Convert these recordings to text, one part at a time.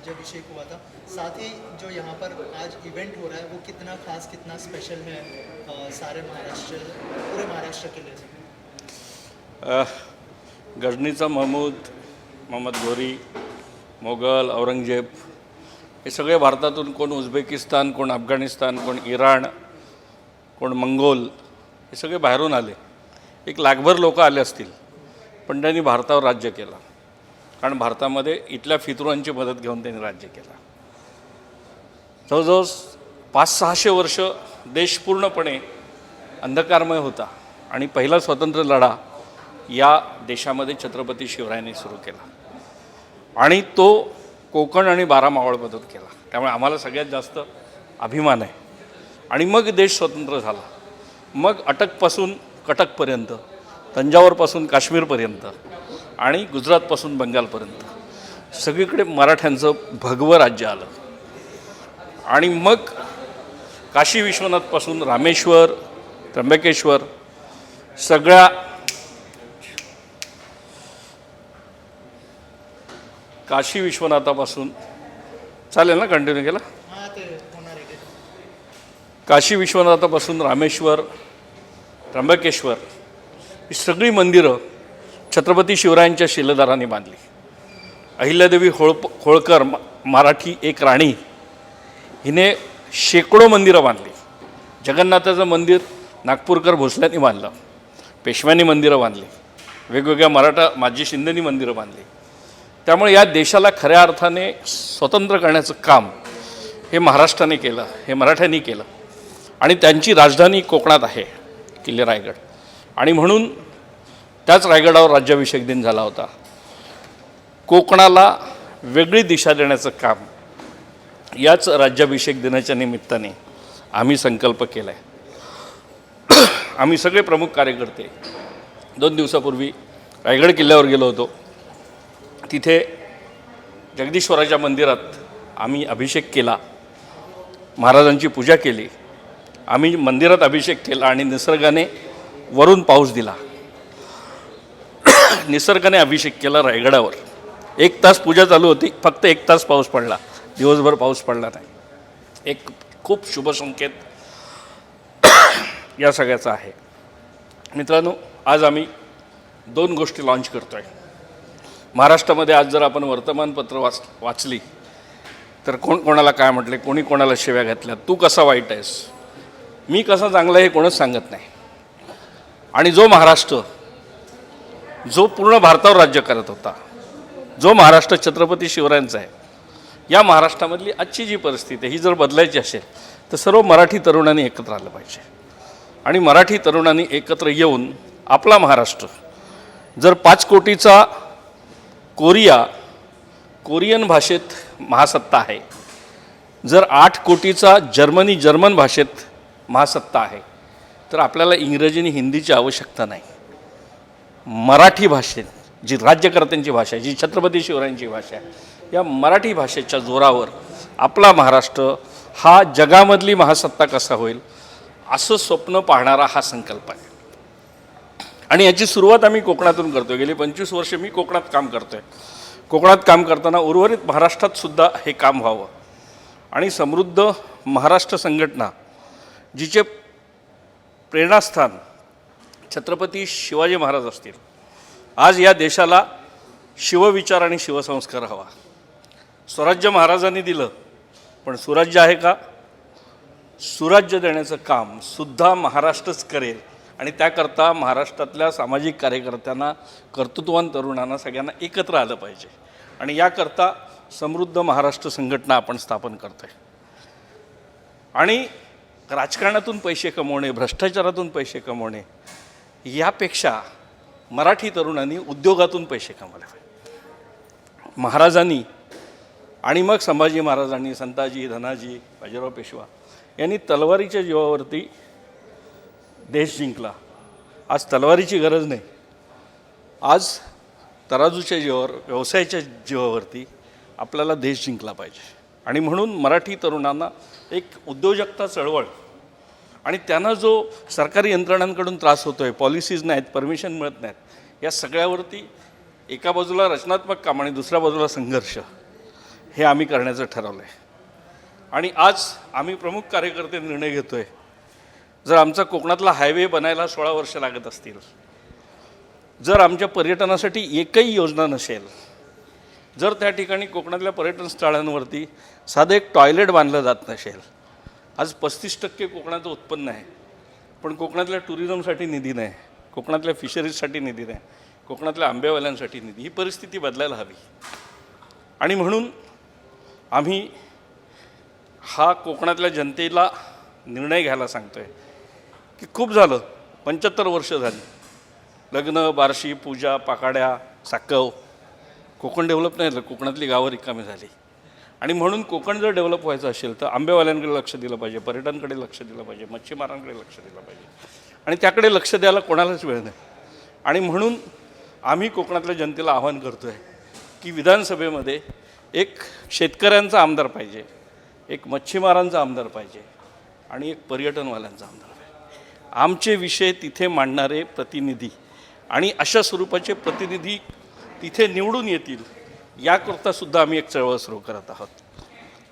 राज्याभिषेक हुआ था, साथ ही जो यहाँ पर आज इवेंट हो रहा है वो कितना खास कितना स्पेशल है सारे महाराष्ट्र पूरे महाराष्ट्र के लिए। गजनीचा महमूद, मोहम्मद घोरी, मोगल, औरंगजेब हे सगळे भारतातून, कोण उझबेकिस्तान, कोण अफगाणिस्तान, कोण इराण, कोण मंगोल, हे सगळे बाहेरून आले. एक लाखभर लोक आले असतील, पण त्यांनी भारतावर राज्य केलं. कारण भारतामध्ये इथल्या फितुरांची मदत घेऊन त्यांनी राज्य केलं. जवळजवळ 500-600 वर्ष देश पूर्णपणे अंधकारमय होता आणि पहिला स्वातंत्र्य लढा या देशामध्ये छत्रपती शिवरायांनी सुरू केला आणि तो कोकण आणि 12 मावळमधून केला. त्यामुळे आम्हाला सगळ्यात जास्त अभिमान आहे. आणि मग देश स्वतंत्र झाला. मग अटकपासून कटकपर्यंत, तंजावरपासून काश्मीरपर्यंत आणि गुजरातपासून बंगालपर्यंत सगळीकडे मराठ्यांचं भगवं राज्य आलं. आणि मग काशी विश्वनाथपासून रामेश्वर, त्र्यंबकेश्वर सगळ्या काशी विश्वनाथापासून चालेल ना, कंटिन्यू केला. काशी विश्वनाथापासून रामेश्वर, त्र्यंबकेश्वर ही सगळी मंदिरं छत्रपती शिवरायांच्या शिलेदारांनी बांधली. अहिल्यादेवी होळकर मराठी एक राणी हिने शेकडो मंदिरं बांधली. जगन्नाथाचं मंदिर नागपूरकर भोसल्यांनी बांधलं, पेशव्यांनी मंदिरं बांधली, वेगवेगळ्या मराठा माजी शिंदेनी मंदिरं बांधली. त्यामुळे या देशाला खऱ्या अर्थाने स्वतंत्र करण्याचं काम हे महाराष्ट्राने केलं, हे मराठ्यांनी केलं. आणि त्यांची राजधानी कोकणात आहे, किल्ले रायगड. आणि म्हणून त्याच रायगडावर राज्याभिषेक दिन झाला होता. कोकणाला वेगळी दिशा देण्याचं काम याच राज्याभिषेक दिनाच्या निमित्ताने आम्ही संकल्प केला आहे. आम्ही सगळे प्रमुख कार्यकर्ते 2 दिवसापूर्वी रायगड किल्ल्यावर गेलो होतो. तिथे जगदीश्वराच्या मंदिरात आम्ही अभिषेक केला, महाराजांची पूजा केली. आम्ही मंदिरात अभिषेक केला आणि निसर्गाने वरून पाऊस दिला. निसर्गाने अभिषेक केला रायगडावर. 1 तास पूजा चालू होती, फक्त 1 तास पाऊस पडला, दिवसभर पाऊस पडला नाही. एक खूप शुभ संकेत या सगळ्याचा आहे. मित्रांनो, आज आम्ही 2 गोष्टी लॉन्च करतो आहे. महाराष्ट्रामध्ये आज जर आपण वर्तमानपत्र वाचली तर कोण कोणाला काय म्हटले, कोणी कोणाला शिव्या घातल्या, तू कसा वाईट आहेस, मी कसा चांगला हे कोणच सांगत नाही. आणि जो महाराष्ट्र जो पूर्ण भारतावर राज्य करत होता, जो महाराष्ट्र छत्रपती शिवरायांचा आहे, या महाराष्ट्रामधली आजची जी परिस्थिती आहे ही जर बदलायची असेल तर सर्व मराठी तरुणांनी एकत्र आलं पाहिजे. आणि मराठी तरुणांनी एकत्र येऊन आपला महाराष्ट्र जर 5 कोटीचा कोरियन भाषेत महासत्ता आहे, जर 8 कोटीचा जर्मन भाषेत महासत्ता आहे, तर आपल्याला इंग्रजी आणि हिंदीची आवश्यकता नाही. मराठी भाषेत जी राज्यकर्त्यांची भाषा आहे, जी छत्रपती शिवरायांची भाषा आहे, या मराठी भाषेच्या जोरावर आपला महाराष्ट्र हा जगामधली महासत्ता कसा होईल असं स्वप्न पाहणारा हा संकल्प आहे. आणि याची सुरुवात आम्ही कोकणातून करतो. गेली 25 वर्ष मी कोकणात काम करतो आहे. कोकणात काम करताना उर्वरित महाराष्ट्रात सुद्धा हे काम व्हावं. आणि समृद्ध महाराष्ट्र संघटना जिचे प्रेरणास्थान छत्रपती शिवाजी महाराज असतील. आज या देशाला शिवविचार आणि शिवसंस्कार हवा. स्वराज्य महाराजांनी दिलं, पण सुराज्य आहे का? सुराज्य देण्याचं काम सुद्धा महाराष्ट्रच करेल. आणि त्याकरता महाराष्ट्रातल्या सामाजिक कार्यकर्त्यांना, कर्तृत्ववान तरुणांना सगळ्यांना एकत्र आलं पाहिजे. आणि याकरता समृद्ध महाराष्ट्र संघटना आपण स्थापन करतो आहे. आणि राजकारणातून पैसे कमवणे, भ्रष्टाचारातून पैसे कमवणे यापेक्षा मराठी तरुणांनी उद्योगातून पैसे कमवले पाहिजे. महाराजांनी आणि मग संभाजी महाराजांनी, संताजी, धनाजी, बाजीराव पेशवा यांनी तलवारीच्या जीवावरती देश जिंकला. आज तलवारीची गरज नाही. आज तराजूच्या जीवावर, व्यवसायाच्या जीवावरती आपल्याला देश जिंकला पाहिजे. आणि म्हणून मराठी तरुणांना एक उद्योजकता चळवळ आणि त्यांना जो सरकारी यंत्रणांकडून त्रास होतो आहे, पॉलिसीज नाहीत, परमिशन मिळत नाहीत, या सगळ्यावरती एका बाजूला रचनात्मक काम आणि दुसऱ्या बाजूला संघर्ष, हे आम्ही करण्याचं ठरवलं आहे. आणि आज आम्ही प्रमुख कार्यकर्ते निर्णय घेतो आहे, जर आमचा कोकणातला हायवे बनायला 16 वर्ष लागत असतील, जर आमच्या पर्यटनासाठी एकही योजना नसेल, जर त्या ठिकाणी कोकणातल्या पर्यटन स्थळांवरती साधं एक टॉयलेट बांधलं जात नसेल, आज 35% कोकणाचं उत्पन्न आहे, पण कोकणातल्या टुरिझमसाठी निधी नाही, कोकणातल्या फिशरीजसाठी निधी नाही, कोकणातल्या आंबेवाल्यांसाठी निधी, ही परिस्थिती बदलायला हवी. आणि म्हणून आम्ही हा कोकणातल्या जनतेला निर्णय घ्यायला सांगतो आहे की खूप झालं, 75 वर्ष झाली, लग्न, बारशी, पूजा, पाकाड्या, साकव, कोकण डेव्हलप नाही झालं, कोकणातली गावं रिकामी झाली. आणि म्हणून कोकण जर डेव्हलप व्हायचं असेल तर आंबेवाल्यांकडे लक्ष दिलं पाहिजे, पर्यटनकडे लक्ष दिलं पाहिजे, मच्छीमारांकडे लक्ष दिलं पाहिजे. आणि त्याकडे लक्ष द्यायला कोणालाच वेळ नाही. आणि म्हणून आम्ही कोकणातल्या जनतेला आवाहन करतो आहे की विधानसभेमध्ये एक शेतकऱ्यांचा आमदार पाहिजे, एक मच्छीमारांचा आमदार पाहिजे आणि एक पर्यटनवाल्यांचा आमदार पाहिजे. आमचे विषय तिथे मांडणारे प्रतिनिधी आणि अशा स्वरूपाचे प्रतिनिधी तिथे निवडून येतील, याकरतासुद्धा आम्ही एक चळवळ सुरू करत आहोत.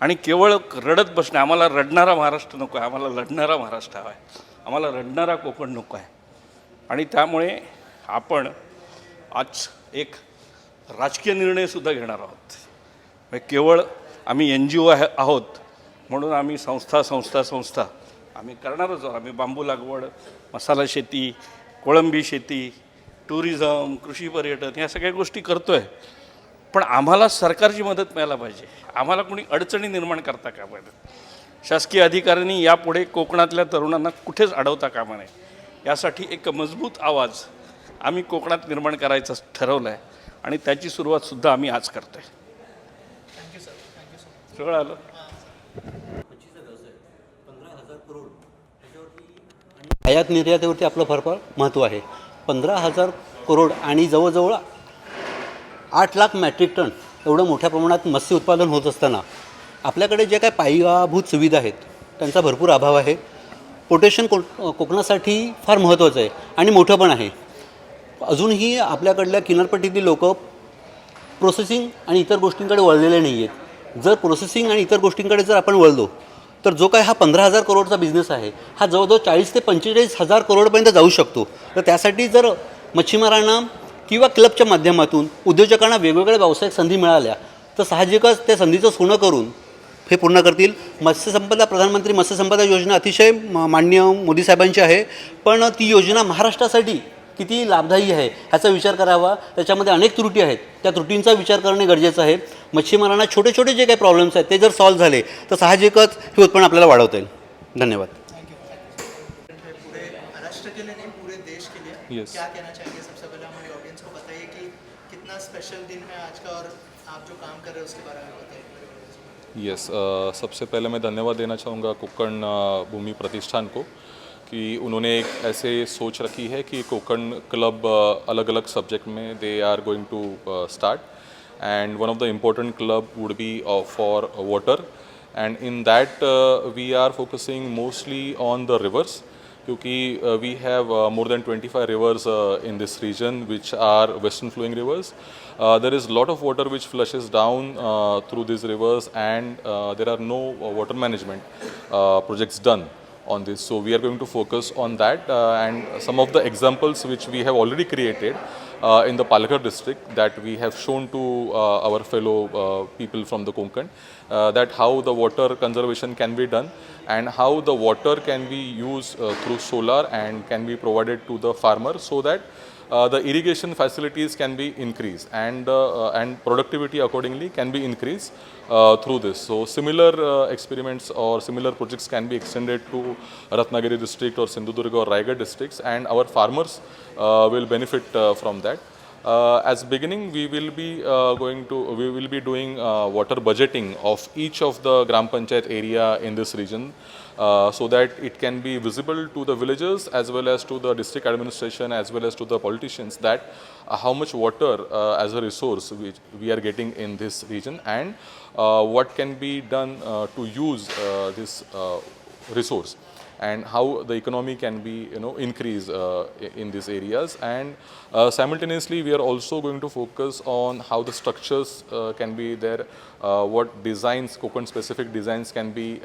आणि केवळ रडत बसणे, आम्हाला रडणारा महाराष्ट्र नको आहे, आम्हाला लढणारा महाराष्ट्र हवा आहे, आम्हाला रडणारा कोकण नको आहे. आणि त्यामुळे आपण आज एक राजकीय निर्णयसुद्धा घेणार आहोत. केवळ आम्ही NGO आहोत म्हणून आम्ही संस्था आम्ही करणारच आहोत. आम्ही बांबू लागवड, मसाला शेती, कोळंबी शेती, टुरिझम, कृषी पर्यटन या सगळ्या गोष्टी करतो आहे. पण आम्हाला सरकारची मदत मिळायला पाहिजे, आम्हाला कोणी अडचणी निर्माण करता कामा नये. शासकीय अधिकाऱ्यांनी यापुढे कोकणातल्या तरुणांना कुठेच अडवता कामा नये, यासाठी एक मजबूत आवाज आम्ही कोकणात निर्माण करायचं ठरवलं आहे. आणि त्याची सुरुवातसुद्धा आम्ही आज करतो आहे. Thank you sir, thank you so much. सगळं आलं. आयात निर्यातीवरती आपलं फार महत्त्व आहे. 15,000 करोड आणि जवळजवळ 8 लाख मॅट्रिक टन एवढं मोठ्या प्रमाणात मत्स्य उत्पादन होत असताना आपल्याकडे जे काय पायाभूत सुविधा आहेत त्यांचा भरपूर अभाव आहे. पोटेशन कोकणासाठी फार महत्त्वाचं आहे आणि मोठं पण आहे. अजूनही आपल्याकडल्या किनारपट्टीतील लोक प्रोसेसिंग आणि इतर गोष्टींकडे वळलेले नाही आहेत. जर प्रोसेसिंग आणि इतर गोष्टींकडे जर आपण वळलो तर जो काय हा 15,000 करोडचा बिझनेस आहे हा जवळजवळ 40 ते 45,000 करोडपर्यंत जाऊ शकतो. तर त्यासाठी जर मच्छीमारांना किंवा क्लबच्या माध्यमातून उद्योजकांना वेगवेगळ्या व्यावसायिक संधी मिळाल्या तर साहजिकच त्या संधीचं सोनं करून हे पूर्ण करतील. मत्स्यसंपदा, प्रधानमंत्री मत्स्यसंपदा योजना अतिशय माननीय मोदी साहेबांची आहे, पण ती योजना महाराष्ट्रासाठी किती लाभदायी आहे ह्याचा विचार करावा. त्याच्यामध्ये अनेक त्रुटी आहेत, त्या त्रुटींचा विचार करणे गरजेचं आहे. मच्छीमारांना छोटे छोटे जे काही प्रॉब्लेम्स आहेत ते जर सॉल्व्ह झाले तर साहजिकच हे उत्पन्न आपल्याला वाढवता येईल. धन्यवाद. पूरे महाराष्ट्र के लिए नहीं, पूरे देश के लिए Yes. क्या कहना चाहेंगे? सबसे पहले हमारी ऑडियंस को बताइए कि कितना स्पेशल दिन है आज का और आप जो काम कर रहे हैं उसके बारे में बताइए. यस सबसे पहले मैं धन्यवाद देना चाहूँगा कोकण भूमि प्रतिष्ठान को कि उन्होंने एक ऐसे सोच रखी है कि कोकण क्लब अलग अलग सब्जेक्ट में they are going to start, and one of the important club would be for water, and in that we are focusing mostly on the rivers, क्योंकि we have more than 25 rivers in this region which are western flowing rivers. There is a lot of water which flushes down through these rivers, and there are no water management projects done on this. So we are going to focus on that, and some of the examples which we have already created in the Palakkad district that we have shown to our fellow people from the Konkan, that how the water conservation can be done and how the water can be used through solar and can be provided to the farmer, so that the irrigation facilities can be increased, and productivity accordingly can be increased through this. So similar experiments or similar projects can be extended to Ratnagiri district or Sindhudurga or Raigad districts, and our farmers will benefit from that. As beginning, we will be doing water budgeting of each of the Gram Panchayat area in this region, so that it can be visible to the villagers as well as to the district administration as well as to the politicians, that how much water as a resource which we are getting in this region, and what can be done to use this resource. and how the economy can be increased in these areas. And simultaneously we are also going to focus on how the structures can be there, what designs, Konkan specific designs can be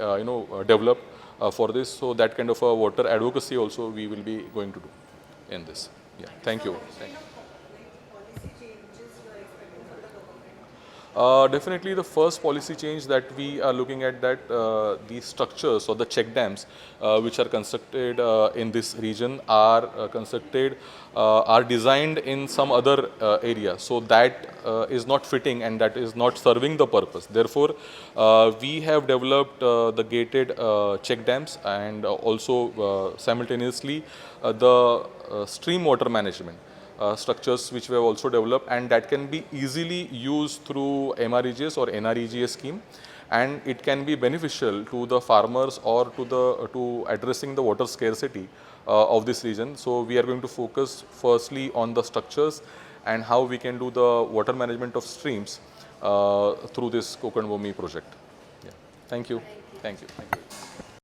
developed for this. So that kind of a water advocacy also we will be going to do in this. Yeah, thank you. Definitely the first policy change that we are looking at, that the structures or the check dams which are constructed in this region are designed in some other area, so that is not fitting and that is not serving the purpose. Therefore we have developed the gated check dams, and also simultaneously the stream water management structures which we have also developed, and that can be easily used through MREGS or NREGS scheme, and it can be beneficial to the farmers or to addressing the water scarcity of this region. So we are going to focus firstly on the structures and how we can do the water management of streams through this Konkan Bhumi project. Yeah. Thank you. Thank you. Thank you.